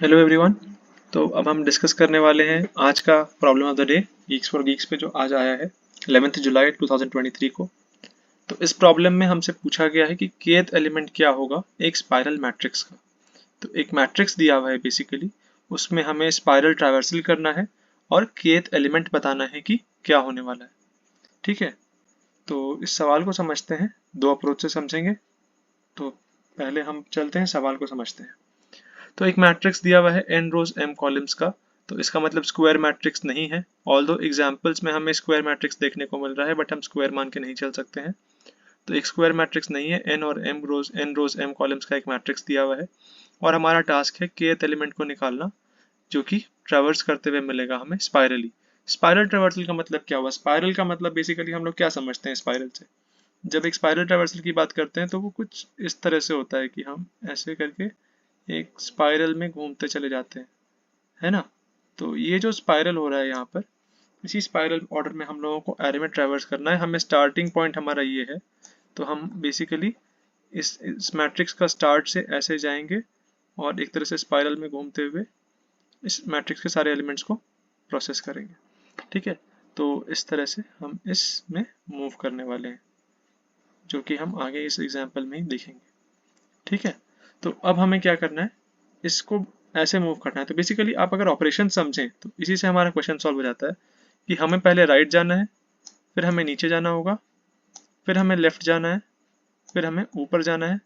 Hello everyone. तो अब हम डिस्कस करने वाले हैं आज का problem of the day Geeks for Geeks पे जो आज आया है 11 जुलाई 2023 को। तो इस प्रॉब्लम में हमसे पूछा गया है कि kth एलिमेंट क्या होगा एक स्पाइरल मैट्रिक्स का। तो एक मैट्रिक्स दिया हुआ है बेसिकली, उसमें हमें स्पाइरल ट्रैवर्सल करना है और kth एलिमेंट बताना है कि क्या होने वाला है। ठीक है, तो इस सवाल को समझते हैं, दो अप्रोच से समझेंगे। तो पहले हम चलते हैं सवाल को समझते हैं। तो एक मैट्रिक्स दिया हुआ है n रोज m कॉलम्स का। तो इसका मतलब स्क्वायर मैट्रिक्स नहीं है, ऑल्दो एग्जांपल्स में हमें स्क्वायर मैट्रिक्स देखने को मिल रहा है, बट हम स्क्वायर मान के नहीं चल सकते हैं। तो एक स्क्वायर मैट्रिक्स नहीं है, n और n रोज m कॉलम्स का एक मैट्रिक्स दिया हुआ है और हमारा टास्क है kth एलिमेंट को निकालना, जो कि ट्रेवर्स करते हुए मिलेगा हमें स्पाइरली। स्पाइरल ट्रेवर्सल का मतलब क्या हुआ? स्पाइरल का मतलब बेसिकली हम लोग क्या समझते हैं स्पाइरल से? जब एक स्पाइरल ट्रेवर्सल की बात करते हैं तो वो कुछ इस तरह से होता है कि हम ऐसे करके एक स्पाइरल में घूमते चले जाते हैं, है ना। तो ये जो स्पाइरल हो रहा है यहाँ पर, इसी स्पाइरल ऑर्डर में हम लोगों को एरे में ट्रैवर्स करना है। हमें स्टार्टिंग पॉइंट हमारा ये है, तो हम बेसिकली इस मैट्रिक्स का स्टार्ट से ऐसे जाएंगे और एक तरह से स्पाइरल में घूमते हुए इस मैट्रिक्स के सारे एलिमेंट्स को प्रोसेस करेंगे। ठीक है, तो इस तरह से हम इसमें मूव करने वाले हैं, जो कि हम आगे इस एग्जाम्पल में ही देखेंगे। ठीक है, तो अब हमें क्या करना है, इसको ऐसे मूव करना है। तो बेसिकली आप अगर ऑपरेशन समझें तो इसी से हमारा क्वेश्चन सॉल्व हो जाता है कि हमें पहले राइट जाना है, फिर हमें नीचे जाना होगा, फिर हमें लेफ्ट जाना है, फिर हमें ऊपर जाना है,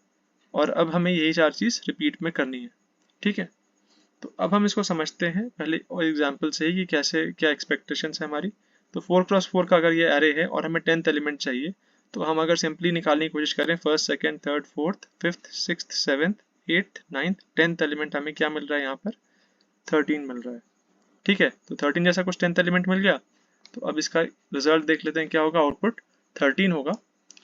और अब हमें यही चार चीज़ रिपीट में करनी है। ठीक है, तो अब हम इसको समझते हैं पहले और एग्जाम्पल से ही कि कैसे क्या एक्सपेक्टेशन है हमारी। तो 4x4 का अगर ये एरे है और हमें 10th एलिमेंट चाहिए, तो हम अगर सिंपली निकालने की कोशिश करें, first second third fourth fifth sixth seventh eighth ninth 10th element हमें क्या मिल रहा है यहाँ पर? 13 मिल रहा है। ठीक है, तो 13 जैसा कुछ 10th एलिमेंट मिल गया। तो अब इसका रिजल्ट देख लेते हैं क्या होगा, आउटपुट 13 होगा।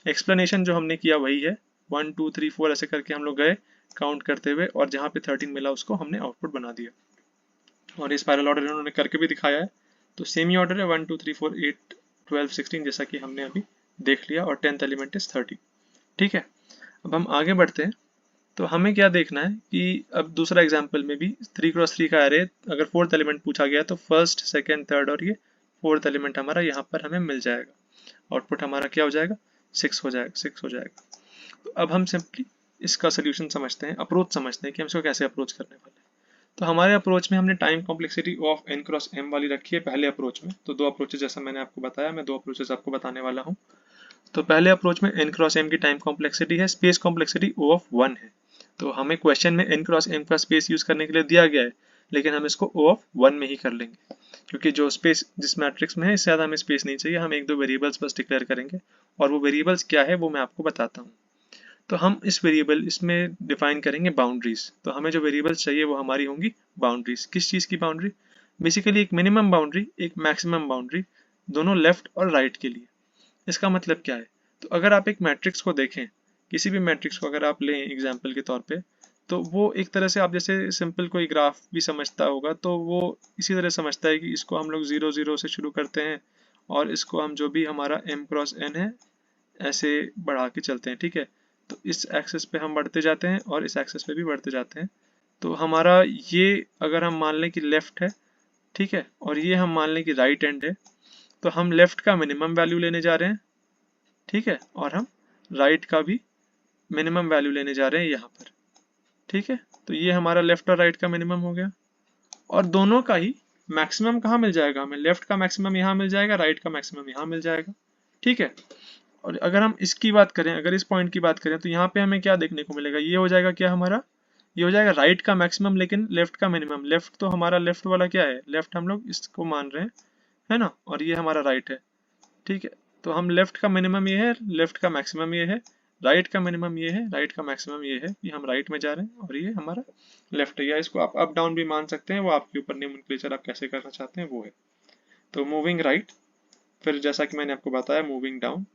एक्सप्लेनेशन जो हमने किया वही है, 1 2 3 4 ऐसे करके हम लोग गए काउंट करते हुए, और जहाँ पे 13 मिला उसको हमने आउटपुट बना दिया। और ये स्पाइरल ऑर्डर इन्होंने करके भी दिखाया है, तो सेम ही ऑर्डर है 1 2 3 4 8 12 16 जैसा कि हमने अभी देख लिया, और 10th एलिमेंट इज 30। ठीक है, अब हम आगे बढ़ते हैं। तो हमें क्या देखना है कि अब दूसरा एग्जाम्पल में भी 3x3 का एरे, अगर फोर्थ एलिमेंट पूछा गया तो फर्स्ट सेकेंड थर्ड और ये फोर्थ एलिमेंट हमारा यहाँ पर हमें मिल जाएगा। आउटपुट हमारा क्या हो जाएगा? 6 हो जाएगा, 6 हो जाएगा। तो अब हम सिंपली इसका सोल्यूशन समझते हैं, अप्रोच समझते हैं कि हम इसको कैसे अप्रोच करने वाले हैं। तो हमारे अप्रोच में हमने टाइम कॉम्प्लेक्सिटी ऑफ n×m वाली रखी है पहले अप्रोच में। तो दो अप्रोचेज जैसा मैंने आपको बताया, मैं दो अप्रोचेज आपको बताने वाला हूँ। तो पहले अप्रोच में n×m की टाइम कॉम्प्लेक्सिटी है, स्पेस कॉम्प्लेक्सिटी O(1) है। तो हमें क्वेश्चन में n×m का स्पेस यूज करने के लिए दिया गया है, लेकिन हम इसको O(1) में ही कर लेंगे, क्योंकि जो स्पेस जिस मैट्रिक्स में है इससे ज़्यादा हमें स्पेस नहीं चाहिए। हम एक दो वेरिएबल्स बस डिक्लेयर करेंगे, और वो वेरिएबल्स क्या है वो मैं आपको बताता हूँ। तो हम इस वेरिएबल इसमें डिफाइन करेंगे बाउंड्रीज। तो हमें जो वेरिएबल्स चाहिए वो हमारी होंगी बाउंड्रीज। किस चीज़ की बाउंड्री? बेसिकली एक मिनिमम बाउंड्री, एक मैक्सिमम बाउंड्री, दोनों लेफ्ट और राइट के लिए। इसका मतलब क्या है? तो अगर आप एक मैट्रिक्स को देखें, किसी भी मैट्रिक्स को अगर आप लें एग्जाम्पल के तौर पे, तो वो एक तरह से आप जैसे सिंपल कोई ग्राफ भी समझता होगा तो वो इसी तरह समझता है कि इसको हम लोग 0 0 से शुरू करते हैं, और इसको हम जो भी हमारा m×n है ऐसे बढ़ा के चलते हैं। ठीक है, तो इस एक्सेस पे हम बढ़ते जाते हैं और इस एक्सेस पे भी बढ़ते जाते हैं। तो हमारा ये अगर हम मान लें कि लेफ्ट है, ठीक है, और ये हम मान लें कि राइट एंड है, तो हम लेफ्ट का मिनिमम वैल्यू लेने जा रहे हैं, ठीक है, और हम राइट का भी मिनिमम वैल्यू लेने जा रहे हैं यहाँ पर। ठीक है, तो ये हमारा लेफ्ट और राइट का मिनिमम हो गया, और दोनों का ही मैक्सिमम कहाँ मिल जाएगा हमें? लेफ्ट का मैक्सिमम यहाँ मिल जाएगा, राइट का मैक्सिमम यहाँ मिल जाएगा। ठीक है, और अगर हम इसकी बात करें, अगर इस पॉइंट की बात करें, तो यहाँ पे हमें क्या देखने को मिलेगा? ये हो जाएगा क्या हमारा? ये हो जाएगा राइट का मैक्सिमम लेकिन लेफ्ट का मिनिमम। लेफ्ट तो हमारा लेफ्ट वाला क्या है? लेफ्ट हम लोग इसको मान रहे हैं, है ना, और ये हमारा राइट है। ठीक है, तो हम लेफ्ट का मिनिमम ये है, लेफ्ट का मैक्सिमम ये है, राइट का मिनिमम ये है, राइट का मैक्सिमम ये है, कि हम राइट में जा रहे हैं, और ये हमारा लेफ्ट है। या इसको आप अप डाउन भी मान सकते हैं, वो आपके ऊपर नोमेनक्लेचर आप कैसे करना चाहते हैं वो है। तो मूविंग राइट, फिर जैसा कि मैंने आपको बताया moving down,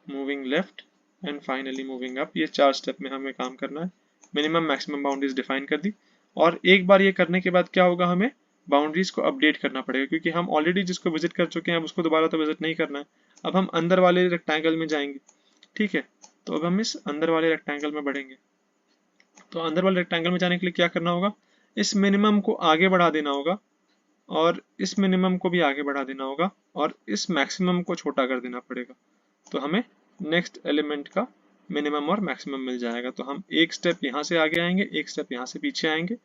moving left, and finally moving up. ये 4 स्टेप में हमें काम करना है। मिनिमम मैक्सिमम बाउंड्रीज डिफाइन कर दी, और एक बार ये करने के बाद क्या होगा, हमें बाउंड्रीज को अपडेट करना पड़ेगा, क्योंकि हम ऑलरेडी जिसको विजिट कर चुके हैं अब उसको दोबारा तो विजिट नहीं करना है। अब हम अंदर वाले रेक्टेंगल में जाएंगे। ठीक है, तो अब हम इस अंदर वाले रेक्टेंगल में बढ़ेंगे। तो अंदर वाले रेक्टेंगल में जाने के लिए क्या करना होगा? इस मिनिमम को आगे बढ़ा देना होगा और इस मिनिमम को भी आगे बढ़ा देना होगा और इस मैक्सिमम को छोटा कर देना पड़ेगा। तो हमें नेक्स्ट एलिमेंट का मिनिमम और मैक्सिमम मिल जाएगा। तो हम एक स्टेप यहाँ से आगे आएंगे, एक स्टेप यहाँ से पीछे आएंगे,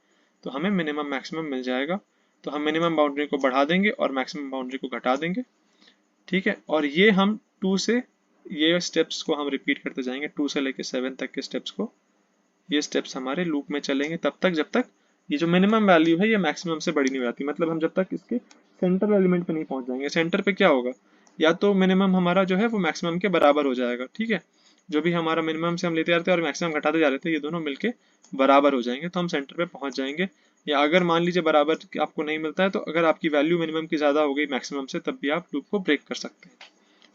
तो हमें मिनिमम मैक्सिमम मिल जाएगा। तो हम मिनिमम बाउंड्री को बढ़ा देंगे और मैक्सिमम बाउंड्री को घटा देंगे। ठीक है, और ये हम 2 से ये स्टेप्स को हम रिपीट करते जाएंगे, 2 से लेके 7 तक के स्टेप्स को। ये स्टेप्स हमारे लूप में चलेंगे तब तक जब तक ये जो मिनिमम वैल्यू है ये मैक्सिमम से बड़ी नहीं हो जाती। मतलब हम जब तक इसके सेंटर एलिमेंट पे नहीं पहुंच जाएंगे। सेंटर पे क्या होगा, या तो मिनिमम हमारा जो है वो मैक्सिमम के बराबर हो जाएगा। ठीक है, जो भी हमारा मिनिमम से हम लेते जा रहे थे और मैक्सिमम घटाते जा रहे थे, ये दोनों मिलके बराबर हो जाएंगे, तो हम सेंटर पे पहुंच जाएंगे। या अगर मान लीजिए बराबर आपको नहीं मिलता है, तो अगर आपकी वैल्यू मिनिमम की ज्यादा हो गई मैक्सिमम से, तब भी आप लूप को ब्रेक कर सकते हैं।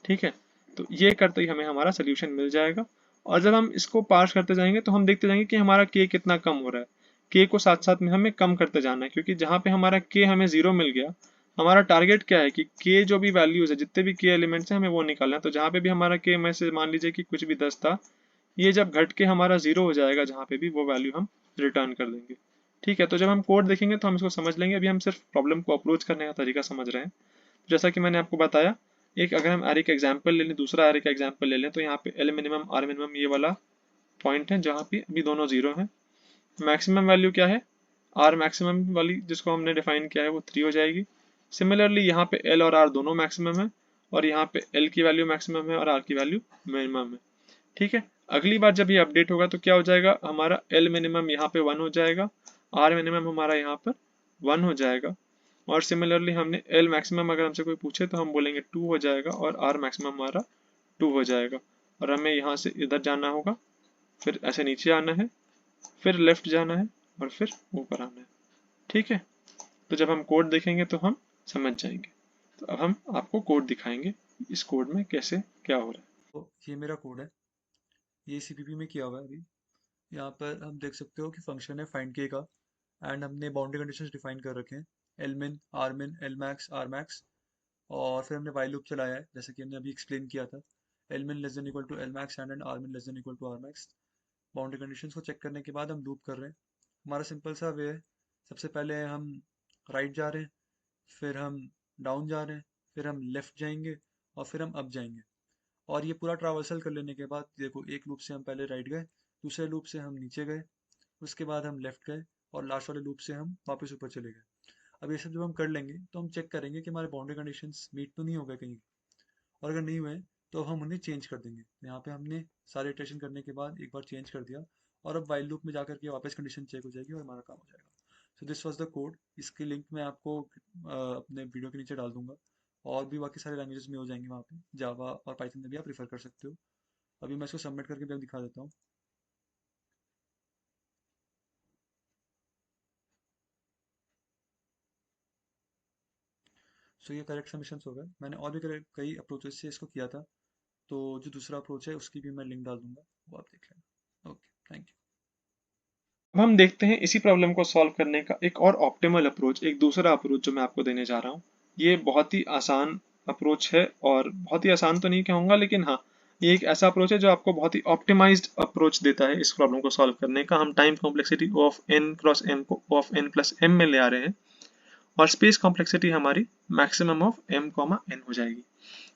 ठीक है, तो ये करते ही हमें हमारा सोल्यूशन मिल जाएगा। और जब हम इसको पार्स करते जाएंगे तो हम देखते जाएंगे कि हमारा के कितना कम हो रहा है। के को साथ साथ में हमें कम करते जाना है, क्योंकि जहाँ पे हमारा के हमें 0 मिल गया, हमारा टारगेट क्या है कि के जो भी वैल्यूज है, जितने भी के एलिमेंट्स हैं, हमें वो निकालना है। तो जहाँ पे भी हमारा के में से मान लीजिए कि कुछ भी 10 था, ये जब घट के हमारा 0 हो जाएगा, जहाँ पे भी वो वैल्यू हम रिटर्न कर देंगे। ठीक है, तो जब हम कोड देखेंगे तो हम इसको समझ लेंगे। अभी हम सिर्फ प्रॉब्लम को अप्रोच करने का तरीका समझ रहे हैं। जैसा कि मैंने आपको बताया, एक अगर हम एरे का एग्जाम्पल ले लें, दूसरा एरे का एग्जाम्पल ले लें, तो यहाँ पे एल मिनिमम आर मिनिमम ये वाला पॉइंट है जहाँ पे अभी दोनों 0 हैं। मैक्सिमम वैल्यू क्या है, आर मैक्सिमम वाली जिसको हमने डिफाइन किया है वो 3 हो जाएगी। सिमिलरली यहाँ पे एल और आर दोनों मैक्सिमम है, और यहाँ पे एल की वैल्यू मैक्सिमम है और आर की वैल्यू मिनिमम है। ठीक है, अगली बार जब ये अपडेट होगा तो क्या हो जाएगा, हमारा एल मिनिमम यहाँ पे 1 हो जाएगा, आर मिनिमम हमारा यहाँ पर 1 हो जाएगा, और सिमिलरली हमने एल मैक्सिमम अगर हमसे कोई पूछे तो हम बोलेंगे 2 हो जाएगा, और आर मैक्सिमम हमारा 2 हो जाएगा। और हमें यहाँ से इधर जाना होगा, फिर ऐसे नीचे आना है, फिर लेफ्ट जाना है, और फिर ऊपर आना है। ठीक है, तो जब हम कोड देखेंगे तो हम समझ जाएंगे। तो अब हम आपको कोड दिखाएंगे, इस कोड में कैसे क्या हो रहा है। तो ये मेरा कोड है, ये सीपीपी में किया हुआ है अभी। यहाँ पर हम देख सकते हो कि फंक्शन है फाइंड के का, एंड हमने बाउंड्री कंडीशंस डिफाइन कर रखे हैं, एल मिन, आर मिन, एल मैक्स, आर मैक्स। और फिर हमने वाइल लूप चलाया है जैसे कि हमने अभी एक्सप्लेन किया था, L min less than equal to L max and R min less than equal to R max. Boundary conditions को चेक करने के बाद हम लूप कर रहे हैं। हमारा सिंपल सा वे है, सबसे पहले हम राइट जा रहे हैं, फिर हम डाउन जा रहे हैं, फिर हम लेफ्ट जाएंगे, और फिर हम अप जाएंगे। और ये पूरा ट्रावर्सल कर लेने के बाद देखो, एक लूप से हम पहले राइट गए, दूसरे लूप से हम नीचे गए, उसके बाद हम लेफ्ट गए, और लास्ट वाले लूप से हम वापस ऊपर चले गए। अब ये सब जब हम कर लेंगे तो हम चेक करेंगे कि हमारे बाउंड्री कंडीशंस मीट तो नहीं हो गए कहीं, और अगर नहीं हुए तो हम उन्हें चेंज कर देंगे। तो यहाँ पे हमने सारे इटरेशन करने के बाद एक बार चेंज कर दिया, और अब वाइल लूप में जाकर के वापस कंडीशन चेक हो जाएगी और हमारा काम हो जाएगा। So this was the code. इसकी लिंक मैं आपको अपने वीडियो के नीचे डाल दूंगा, और भी बाकी सारे लैंग्वेजेस में हो जाएंगे वहाँ पे, जावा और पाइथन में भी आप प्रीफर कर सकते हो। अभी मैं इसको सबमिट करके भी दिखा देता हूँ। सो ये करेक्ट सबमिशन हो गया। मैंने और भी कई अप्रोचेस से इसको किया था, तो जो दूसरा अप्रोच है उसकी भी मैं लिंक डाल दूंगा, वो आप देख लेना। Okay, thank you. अब हम देखते हैं इसी प्रॉब्लम को सॉल्व करने का एक और ऑप्टिमल अप्रोच, एक दूसरा अप्रोच जो मैं आपको देने जा रहा हूँ। ये बहुत ही आसान अप्रोच है, और बहुत ही आसान तो नहीं कहूँगा, लेकिन हाँ, ये एक ऐसा अप्रोच है जो आपको बहुत ही ऑप्टिमाइज्ड अप्रोच देता है इस प्रॉब्लम को सॉल्व करने का। हम time complexity of n cross m को ऑफ n प्लस m में ले आ रहे हैं, और स्पेस कॉम्प्लेक्सिटी हमारी maximum of m comma n हो जाएगी।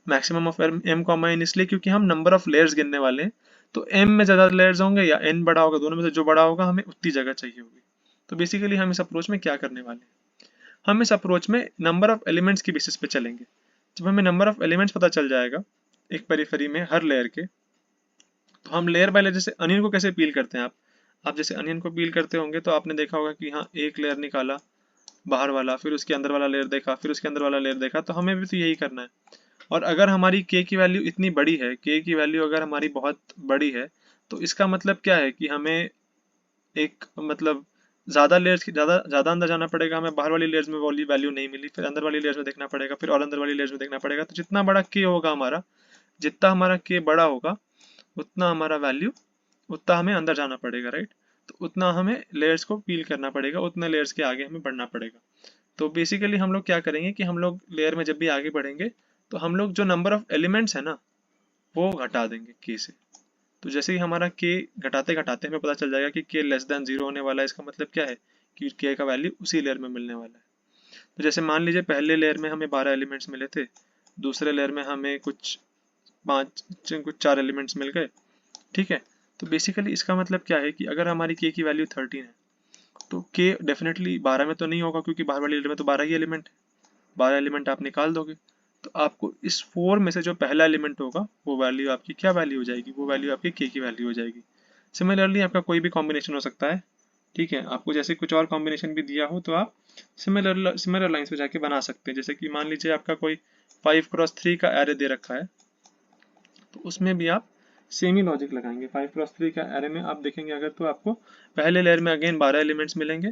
Maximum of m comma n इसलिए क्योंकि हम नंबर ऑफ लेयर्स गिनने वाले हैं। तो m में ज्यादा लेयर्स होंगे या n बड़ा होगा, दोनों में से जो बड़ा होगा हमें उतनी जगह चाहिए होगी। तो बेसिकली हम इस अप्रोच में क्या करने वाले हैं, हम इस अप्रोच में नंबर ऑफ एलिमेंट्स की बेसिस पे चलेंगे। जब हमें नंबर ऑफ एलिमेंट्स पता चल जाएगा एक पेरिफेरी में हर लेयर के, तो हम लेयर बाय लेयर, जैसे अनियन को कैसे पील करते हैं आप जैसे अनियन को पील करते होंगे तो आपने देखा होगा कि हाँ, एक लेयर निकाला बाहर वाला, फिर उसके अंदर वाला लेयर देखा, फिर उसके अंदर वाला लेयर देखा, तो हमें भी तो यही करना है। और अगर हमारी k की वैल्यू इतनी बड़ी है, k की वैल्यू अगर हमारी बहुत बड़ी है, तो इसका मतलब क्या है कि हमें एक मतलब ज्यादा लेयर्स की ज्यादा ज्यादा अंदर जाना पड़ेगा। हमें बाहर वाली लेयर्स में वाली वैल्यू नहीं मिली, फिर अंदर वाली लेयर्स में देखना पड़ेगा, फिर और अंदर वाली लेयर्स में देखना पड़ेगा। तो जितना बड़ा k होगा हमारा, जितना हमारा k बड़ा होगा, उतना हमारा वैल्यू, उतना हमें अंदर जाना पड़ेगा, राइट। तो उतना हमें लेयर्स को पील करना पड़ेगा, उतने लेयर्स के आगे हमें बढ़ना पड़ेगा। तो बेसिकली हम लोग क्या करेंगे कि हम लोग लेयर में जब भी आगे बढ़ेंगे, तो हम लोग जो नंबर ऑफ एलिमेंट्स है ना, वो घटा देंगे k से। तो जैसे ही हमारा k घटाते घटाते हमें पता चल जाएगा कि k लेस देन 0 होने वाला है, इसका मतलब क्या है कि k का वैल्यू उसी लेयर में मिलने वाला है। तो जैसे मान लीजिए पहले लेयर में हमें 12 एलिमेंट्स मिले थे, दूसरे लेयर में हमें कुछ 4 एलिमेंट्स मिल गए, ठीक है। तो बेसिकली इसका मतलब क्या है कि अगर हमारी k की वैल्यू 13 है तो k डेफिनेटली 12 में तो नहीं होगा, क्योंकि बाहर वाली लेयर में तो 12 ही एलिमेंट है, 12 एलिमेंट आप निकाल दोगे तो आपको इस 4 में से जो पहला एलिमेंट होगा वो वैल्यू आपकी क्या वैल्यू हो जाएगी, वो वैल्यू आपकी k की वैल्यू हो जाएगी। सिमिलरली आपका कोई भी कॉम्बिनेशन हो सकता है, ठीक है। आपको जैसे कुछ और कॉम्बिनेशन भी दिया हो तो आप सिमिलर लाइंस पे जाके बना सकते हैं। जैसे कि मान लीजिए आपका कोई 5x3 का एरे दे रखा है, तो उसमें भी आप सेम ही लॉजिक लगाएंगे। 5x3 का एरे में आप देखेंगे अगर तो आपको पहले लेयर में अगेन 12 एलिमेंट्स मिलेंगे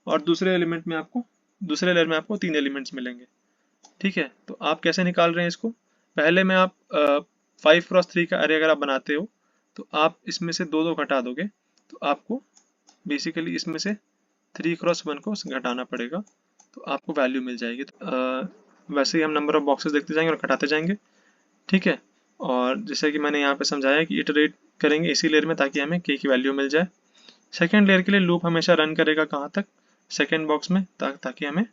और दूसरे लेयर में आपको 3 एलिमेंट्स मिलेंगे, ठीक है। तो आप कैसे निकाल रहे हैं इसको, पहले में आप 5x3 का एरे अगर आप बनाते हो तो आप इसमें से दो घटा दोगे, तो आपको बेसिकली इसमें से 3x1 को घटाना पड़ेगा, तो आपको वैल्यू मिल जाएगी। तो वैसे ही हम नंबर ऑफ बॉक्सेस देखते जाएंगे और घटाते जाएंगे, ठीक है। और जैसे कि मैंने यहाँ पे समझाया कि इटरेट करेंगे इसी लेयर में ताकि हमें k की वैल्यू मिल जाए। सेकेंड लेयर के लिए लूप हमेशा रन करेगा कहाँ तक, सेकेंड बॉक्स में, ताकि हमें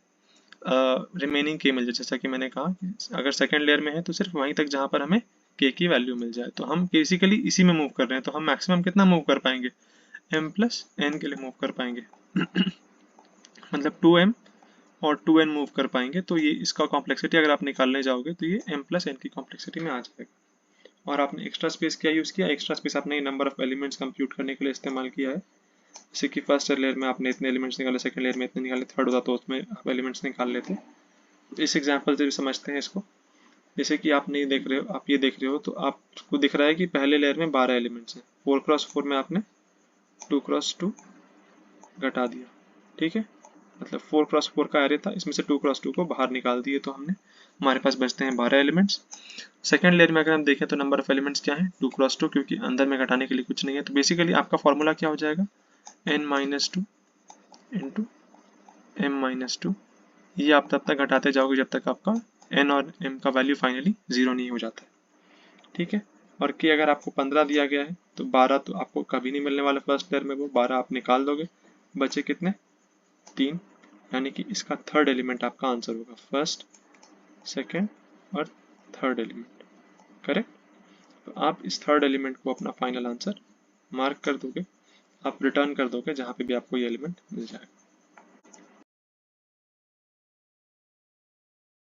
रिमेनिंग k मिल जाए। जैसा कि मैंने कहा कि अगर सेकेंड लेयर में है तो सिर्फ वहीं तक जहाँ पर हमें k की वैल्यू मिल जाए। तो हम बेसिकली इसी में मूव कर रहे हैं, तो हम मैक्सिमम कितना मूव कर पाएंगे, m+n के लिए मूव कर पाएंगे मतलब 2m और 2n मूव कर पाएंगे। तो ये इसका कॉम्प्लेक्सिटी अगर आप निकालने जाओगे तो ये m+n की कॉम्प्लेक्सिटी में आ जाएगा। और आपने एक्स्ट्रा स्पेस क्या यूज़ किया, एक्स्ट्रा स्पेस आपने नंबर ऑफ एलिमेंट्स कंप्यूट करने के लिए इस्तेमाल किया है। जैसे कि फर्स्ट लेयर में आपने इतने एलिमेंट्स निकाले, सेकंड लेयर में इतने निकाले, थर्ड होता तो उसमें आप एलिमेंट्स निकाल लेते। इस एग्जांपल से भी समझते हैं इसको। जैसे कि आप नहीं देख रहे हो, आप ये देख रहे हो तो आपको दिख रहा है कि पहले लेयर में 12 एलिमेंट्स हैं, 4x4 में आपने 2x2 घटा दिया, ठीक है। मतलब 4x4 का एरे था, इसमें से 2x2 को बाहर निकाल दिए तो हमने, हमारे पास बचते हैं 12 एलिमेंट्स। सेकेंड लेयर में अगर हम देखें तो नंबर ऑफ एलिमेंट्स क्या है, 2x2, क्योंकि अंदर में घटाने के लिए कुछ नहीं है। तो बेसिकली आपका फॉर्मूला क्या हो जाएगा, n-2 इंटू m-2। ये आप तब तक घटाते जाओगे जब तक आपका n और m का वैल्यू फाइनली 0 नहीं हो जाता है, ठीक है। और k अगर आपको 15 दिया गया है तो 12 तो आपको कभी नहीं मिलने वाला फर्स्ट लेयर में, वो 12 आप निकाल दोगे, बचे कितने, 3, यानी कि इसका थर्ड एलिमेंट आपका आंसर होगा, फर्स्ट, सेकेंड और थर्ड एलिमेंट, करेक्ट। तो आप इस थर्ड एलिमेंट को अपना फाइनल आंसर मार्क कर दोगे, आप रिटर्न कर दोगे जहाँ पे भी आपको ये एलिमेंट मिल जाएगा।